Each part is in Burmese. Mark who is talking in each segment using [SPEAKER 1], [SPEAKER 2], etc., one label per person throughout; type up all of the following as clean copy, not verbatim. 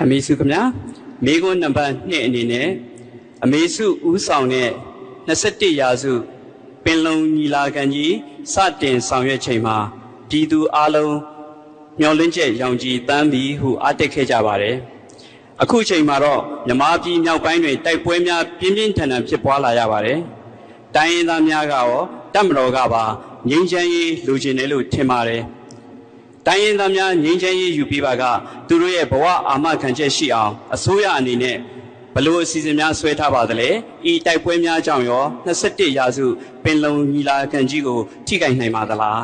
[SPEAKER 1] အမေစုခင်ဗျာမိကွန်းနံပါတ်2အနေနဲ့အမေစုဦးဆောင်တဲ့21ရာစုပင်လုံညီလာခံကြီးစတင်ဆောင်ရွက်ချိန်မှာပြည်သူအလုံးမျှော်လင့်ချက်ရောင်ကြီးတန်းပြီးဟုအားတက်ခဲ့ကြပါတယ်အခုချိန်မှာတော့မြန်မာပြည်မြောက်ပိုင်းတွင်တိုက်ပွဲများပြင်းပြင်းထန်ထန်ဖြစ်ပွားလာရပါတယ်တိုင်းရင်းသားများကရောတပ်မတော်ကပါငြိမ်းချမ်းရေးလိုချင်တယ်လို့ထင်ပါတယ်တိုင်းရင်းသားများငြိမ်းချမ်းရေးယူပြီးပါကသူတို့ရဲ့ဘဝအာမခံချက်ရှိအောင်အစိုးရအနေနဲ့ဘလို့အစီအစဉ်များဆွဲထားပါသလဲဤတိုက်ပွဲများကြောင့်ရော21ရာစုပင်လုံညီလာခံကြီးကိုထိခိုက်နိုင်ပါသလား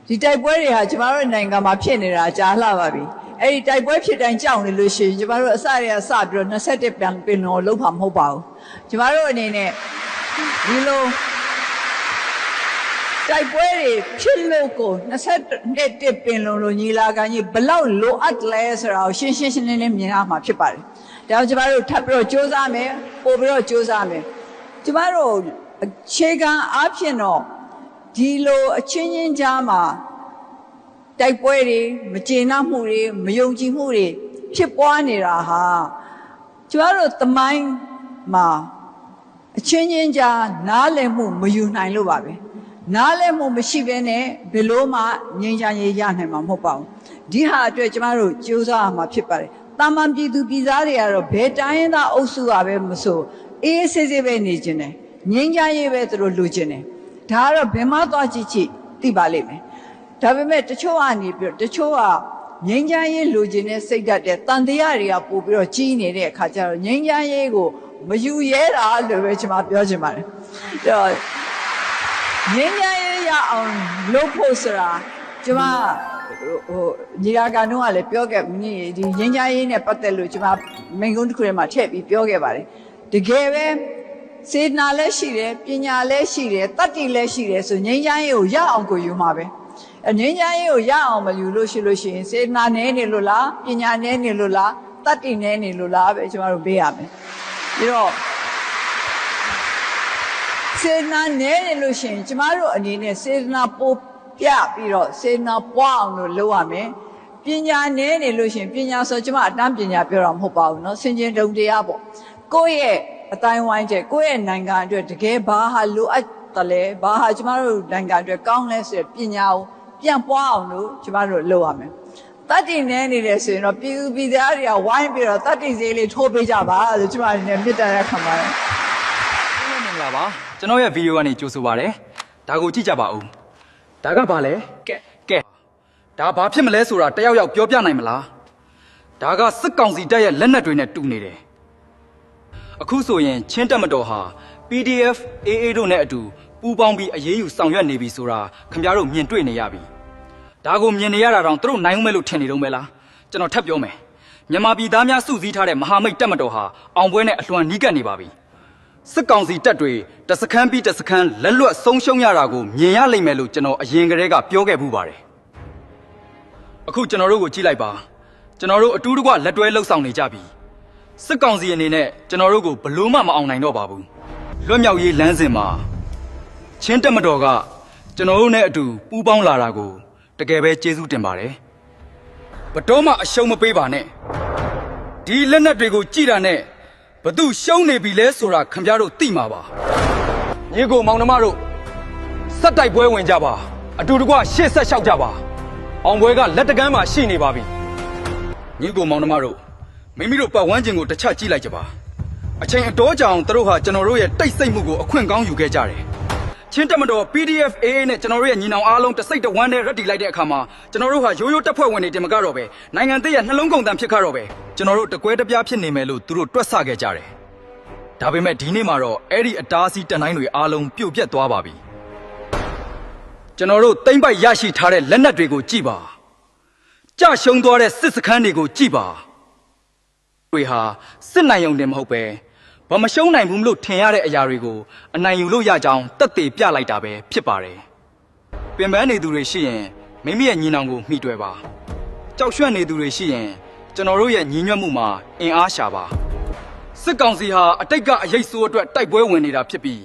[SPEAKER 2] ဒီတိုက်ပွဲတွေဟာကျမတို့နိုင်ငံမှာဖြစ်နေတာကြားလှပါပြီအဲ့ဒီတိုက်ပွဲဖြစ်တိုင်းကြောက်နေလို့ရှိရင်ကျမတို့အစတွေကစပြီးတော့21ပြန်ပင်လုံလုံးမှာမဟုတ်ပါဘူးကျမတို့အနေနဲ့ဒီလိုတိုက်ပွဲတွေဖြစ်လို့ကို21ပင်လုံလိုညီလာခံကြီးဘလောက်လိုအပ်လဲဆိုတာကိုရှင်းရှင်းလင်းလင်းမြင်ရမှာဖြစ်ပါတယ်ဒါကြောင့်ကျမတို့ထပ်ပြီးတော့စူးစမ်းမယ်ပို့ပြီးတော့စူးစမ်းမယ်ကျမတို့အခြေခံအားဖြင့်တော့ဒီလိုအချင်းချင်းကြားမှာတိုက်ပွဲတွေမကျေနပ်မှုတွေမယုံကြည်မှုတွေဖြစ်ပွားနေတာဟာကျမတို့သမိုင်းမှာအချင်းချင်းကြားနားလည်မှုမယူနိုင်လို့ပါပဲနားလည်မှုမရှိဘဲနဲ့ဘယ်လိုမှငြိမ်းချမ်းရေးရနိုင်မှာမဟုတ်ပါဘူးဒီဟာအတွက်ကျမတို့ကြိုးစားရမှာဖြစ်ပါတယ်တာမန်ပြည်သူပြည်သားတွေကတော့ဘယ်တိုင်းရင်းသားအုပ်စုကပဲမဆိုအေးအေးဆေးဆေးပဲနေကြတယ်ငြိမ်းချမ်းရေးပဲသူတို့လိုချင်တယ်ဒါကတော့ဘယ်မှသွားကြည့်ကြည့်သိပါလိမ့်မယ်ဒါပေမဲ့တချို့ကနေပြီးတချို့ကငြိမ်းချမ်းရေးလိုချင်တဲ့စိတ်ဓာတ်တဲ့တန်တရားတွေကပို့ပြီးတော့ကြီးနေတဲ့အခါကျတော့ငြိမ်းချမ်းရေးကိုမယူရဲတာလို့ပဲကျွန်မပြောချင်ပါတယ်အဲ့တော့ငြိမ်းချမ်းရေးရအောင်လုပ်ဖို့ဆိုတာကျွန်မညီလာခံတော့လည်းပြောခဲ့ဒီငြိမ်းချမ်းရေးနဲ့ပတ်သက်လို့ကျွန်မမိန့်ခွန်းတစ်ခုထဲမှာထည့်ပြီးပြောခဲ့ပါတယ်တကယ်ပဲစေတနာလည်းရှိတယ်ပညာလည်းရှိတယ်တတ္တိလည်းရှိတယ်ဆိုငြိမ်းချမ်းရေးကိုရအောင်ကိုယူမှာပဲငြိမ်းချမ်းရေးကိုရအောင်မယူလို့ရှိရင်စေတနာနည်းနေလို့လားပညာနည်းနေလို့လားတတ္တိနည်းနေလို့လားပဲကျွန်တော်တို့ပေးရမယ်ပြီးတော့စေတနာနည်းနေလို့ရှိရင်ကျမတို့အနေနဲ့စေတနာပိုပြပြီးတော့စေတနာပွားအောင်လို့လုပ်ရမယ်ပညာနည်းနေလို့ရှိရင်ပညာဆိုကျမအတန်းပညာပြောတာမဟုတ်ပါဘူးเนาะစင်ကျင်တုံတရားပေါ့ကိုယ့်ရဲ့အတိုင်းဝိုင်းတဲ့ကိုယ့်ရဲ့နိုင်ငံအတွက်တကယ်ဘာဟာလိုအပ်တယ်လဲဘာဟာကျမတို့နိုင်ငံအတွက်ကောင်းလဲဆိုတဲ့ပညာကိုပြန်ပွားအောင်လို့ကျမတို့လုပ်ရမယ်တတ္တိနည်းနေတယ်ဆိုရင်တော့ပြည်သူပြည်သားတွေကဝိုင်းပြီးတော့တတ္တိစေးလေးထိုးပေးကြပါလို့ကျမအနေနဲ့မြစ်တာရခံပါတယ်
[SPEAKER 3] မင်္ဂလာပါကျွန်တော်ရဲ့ဗီဒီယိုကနေကြိုဆိုပါရစေဒါကိုကြည့်ကြပါဦးဒါကဘာလဲကဲဒါဘာဖြစ်မလဲဆိုတာတယောက်ယောက်ပြောပြနိုင်မလားဒါကစစ်ကောင်စီတပ်ရဲ့လက်နက်တွေနဲ့တူနေတယ်အခုဆိုရင်ချင်းတပ်မတော်ဟာ PDF AA တို့နဲ့အတူပူးပေါင်းပြီးအရေးယူဆောင်ရွက်နေပြီဆိုတာခင်ဗျားတို့မြင်တွေ့နေရပြီဒါကိုမြင်နေရတာတောင်သူတို့နိုင်ဦးမယ်လို့ထင်နေတော့မဲလားကျွန်တော်ထပ်ပြောမယ်မြန်မာပြည်သားများစုစည်းထားတဲ့မဟာမိတ်တပ်မတော်ဟာအောင်ပွဲနဲ့အလွန်နီးကပ်နေပါပြီစစ်ကောင်စီတပ်တွေတစခန်းပြီးတစခန်းလက်လွတ်ဆုံးရှုံးရတာကိုမြင်ရလိမ့်မယ်လို့ကျွန်တော်အရင်ကတည်းကပြောခဲ့ပူပါတယ်အခုကျွန်တော်တို့ကိုကြည့်လိုက်ပါကျွန်တော်တို့အတူတကွလက်တွဲလှုပ်ဆောင်နေကြပြီစစ်ကောင်စီအနေနဲ့ကျွန်တော်တို့ကိုဘလို့မှမအောင်နိုင်တော့ပါဘူးလွတ်မြောက်ရေးလမ်းစဉ်မှာချင်းတပ်မတော်ကကျွန်တော်တို့နဲ့အတူပူးပေါင်းလာတာကိုတကယ်ပဲကျေးဇူးတင်ပါတယ်ဘတော်မှအရှုံးမပေးပါနဲ့ဒီလက်နက်တွေကိုကြည်တာနဲ့ဘသူရှုံးနေပြီလဲဆိုတာခင်ဗျားတို့သိမှာပါညီကိုမောင်နှမတို့စက်တိုက်ပွဲဝင်ကြပါအတူတကွရှေ့ဆက်လျှောက်ကြပါအောင်ပွဲကလက်တကမ်းမှာရှိနေပါပြီညီကိုမောင်နှမတို့မိမိတို့ပတ်ဝန်းကျင်ကိုတစ်ချက်ကြည့်လိုက်ကြပါအချိန်အတော်ကြာအောင်သူတို့ဟာကျွန်တော်တို့ရဲ့တိတ်ဆိတ်မှုကိုအခွင့်ကောင်းယူခဲ့ကြတယ်ချင်းတပ်မတော် PDF AA နဲ့ကျွန်တော်တို့ရဲ့ညီနောင်အားလုံးတစ်စိတ်တစ်ဝမ်းနဲ့ရက်တီလိုက်တဲ့အခါမှာကျွန်တော်တို့ဟာရိုးရိုးတပ်ဖွဲ့ဝင်တွေတင်မကတော့ပဲနိုင်ငံသေးရဲ့နှလုံးကုန်တန်ဖြစ်ခါတော့ပဲကျွန်တော်တို့တကွဲတပြားဖြစ်နေမယ်လို့သူတို့တွက်ဆခဲ့ကြတယ်ဒါပေမဲ့ဒီနေ့မှာတော့အဲ့ဒီအတားအဆီးတန်တိုင်းတွေအားလုံးပြုတ်ပြတ်သွားပါပြီကျွန်တော်တို့တိမ့်ပိုက်ရရှိထားတဲ့လက်နက်တွေကိုကြည့်ပါကြရှုံးသွားတဲ့စစ်စခန်းတွေကိုကြည့်ပါတွေဟာစစ်နိုင်ုံတင်မဟုတ်ပဲဘာမရှုံးနိုင်ဘူးလို့ထင်ရတဲ့အရာတွေကိုအနိုင်ယူလို့ရကြောင်းတက်သေးပြလိုက်တာပဲဖြစ်ပါတယ်ပင်ပန်းနေသူတွေရှိရင်မိမိရဲ့ညီနောင်ကိုမှီတွယ်ပါကြောက်ရွံ့နေသူတွေရှိရင်ကျွန်တော်တို့ရဲ့ညီညွတ်မှုမှာအင်အားရှာပါစစ်ကောင်စီဟာအတိတ်ကအရေးဆိုးအတွက်တိုက်ပွဲဝင်နေတာဖြစ်ပြီး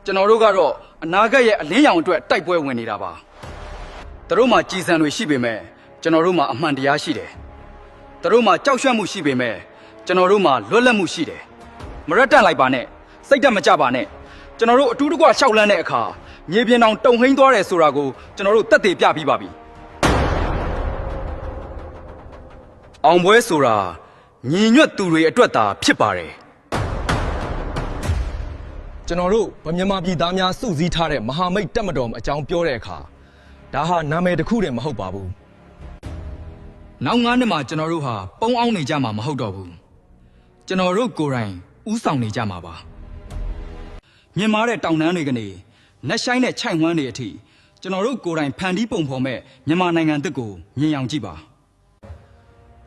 [SPEAKER 3] ကျွန်တော်တို့ကတော့အနာဂတ်ရဲ့အလင်းရောင်အတွက်တိုက်ပွဲဝင်နေတာပါသူတို့မှာကြည်စံတွေရှိပေမဲ့ကျွန်တော်တို့မှာအမှန်တရားရှိတယ် သူတို့မှာကြောက်ရွံ့မှုရှိပေမဲ့ကျွန်တော်တို့မှာလွတ်လပ်မှုရှိတယ်မရက်တန့်လိုက်ပါနဲ့စိတ်ဓာတ်မကြပါနဲ့ကျွန်တော်တို့အတူတကွရှောက်လန်းတဲ့အခါမြေပြင်တောင်တုံဟိန်းသွားတယ်ဆိုတာကိုကျွန်တော်တို့တက်သေးပြပြီးပါပြီအောင်ပွဲဆိုတာညီညွတ်သူတွေအတွက်သာဖြစ်ပါတယ်ကျွန်တော်တို့ဗမြန်မာပြည်သားများစုစည်းထားတဲ့မဟာမိတ်တက်မတော်အကြောင်းပြောတဲ့အခါဒါဟာနာမည်တစ်ခုတည်းမဟုတ်ပါဘူးနောက်9နှစ်မှာကျွန်တော်တို့ဟာပုံအောင်နေကြမှာမဟုတ်တော့ဘူးကျွန်တော်တို့ကိုယ်တိုင်ဥဆောင်နေကြမှာပါမြင်မာတဲ့တောင်တန်းတွေကနေနက်ရှိုင်းတဲ့ခြိုက်ဝမ်းတွေအထိကျွန်တော်တို့ကိုယ်တိုင်ဖန်တီးပုံဖော်မဲ့မြန်မာနိုင်ငံတစ်ကိုမြင်အောင်ကြည့်ပါ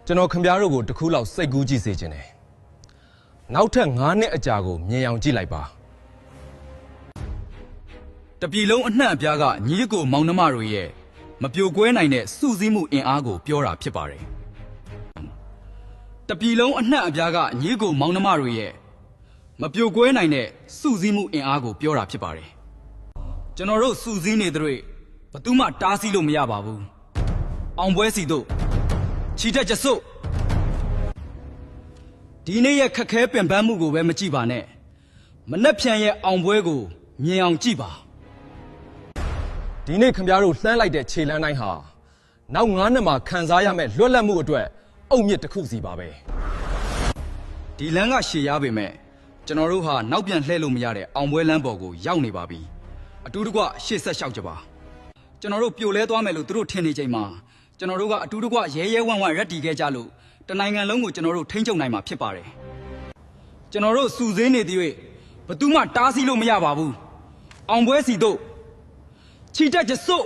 [SPEAKER 3] ကျွန်တော်ခင်ဗျားတို့ကိုတခုလောက်စိတ်ကူးကြည့်စေခြင်းတယ်နောက်ထပ်9နှစ်အကြာကိုမြင်အောင်ကြည့်လိုက်ပါတပြည်လုံးအနှံ့အပြားကညီကိုမောင်နှမတို့ရဲ့မပြိုကွဲနိုင်တဲ့စုစည်းမှုအင်အားကိုပြောတာဖြစ်ပါတယ်တပြည်လုံးအနှံ့အပြားကညီကိုမောင်နှမတို့ရဲ့မပြိုကွဲနိုင်တဲ့စုစည်းမှုအင်အားကိုပြောတာဖြစ်ပါတယ်ကျွန်တော်တို့စုစည်းနေတဲ့ဘယ်သူမှတားဆီးလို့မရပါဘူးအောင်ပွဲစီတို့ချီတက်ကြစို့ဒီနေ့ရဲ့ခက်ခဲပင်ပန်းမှုကိုပဲမကြည့်ပါနဲ့မနှက်ဖြန်ရဲ့အောင်ပွဲကိုမြင်အောင်ကြည့်ပါဒီနေ့ခင်ဗျားတို့လှမ်းလိုက်တဲ့ခြေလမ်းတိုင်းဟာနောက်9နှစ်မှာခံစားရမယ့်လွတ်လပ်မှုအတွက်အုတ်မြစ်တစ်ခုစီပါပဲဒီလမ်းကရှည်ရပေမဲ့ကျွန်တော်တို့ဟာနောက်ပြန်လှည့်လို့မရတဲ့အောင်ပွဲလမ်းပေါ်ကိုရောက်နေပါပြီအတူတကွရှေ့ဆက်လျှောက်ကြပါကျွန်တော်တို့ပြိုလဲသွားမယ်လို့သူတို့ထင်နေချိန်မှာကျွန်တော်တို့ကအတူတကွရဲရဲဝံ့ဝံ့ရက်တီခဲ့ကြလို့တနိုင်ငံလုံးကိုကျွန်တော်တို့ထိန်းချုပ်နိုင်မှာဖြစ်ပါတယ်ကျွန်တော်တို့စုစည်းနေသည်၍ဘယ်သူမှတားဆီးလို့မရပါဘူးအောင်ပွဲစီတို့ချီတက်ကြစို့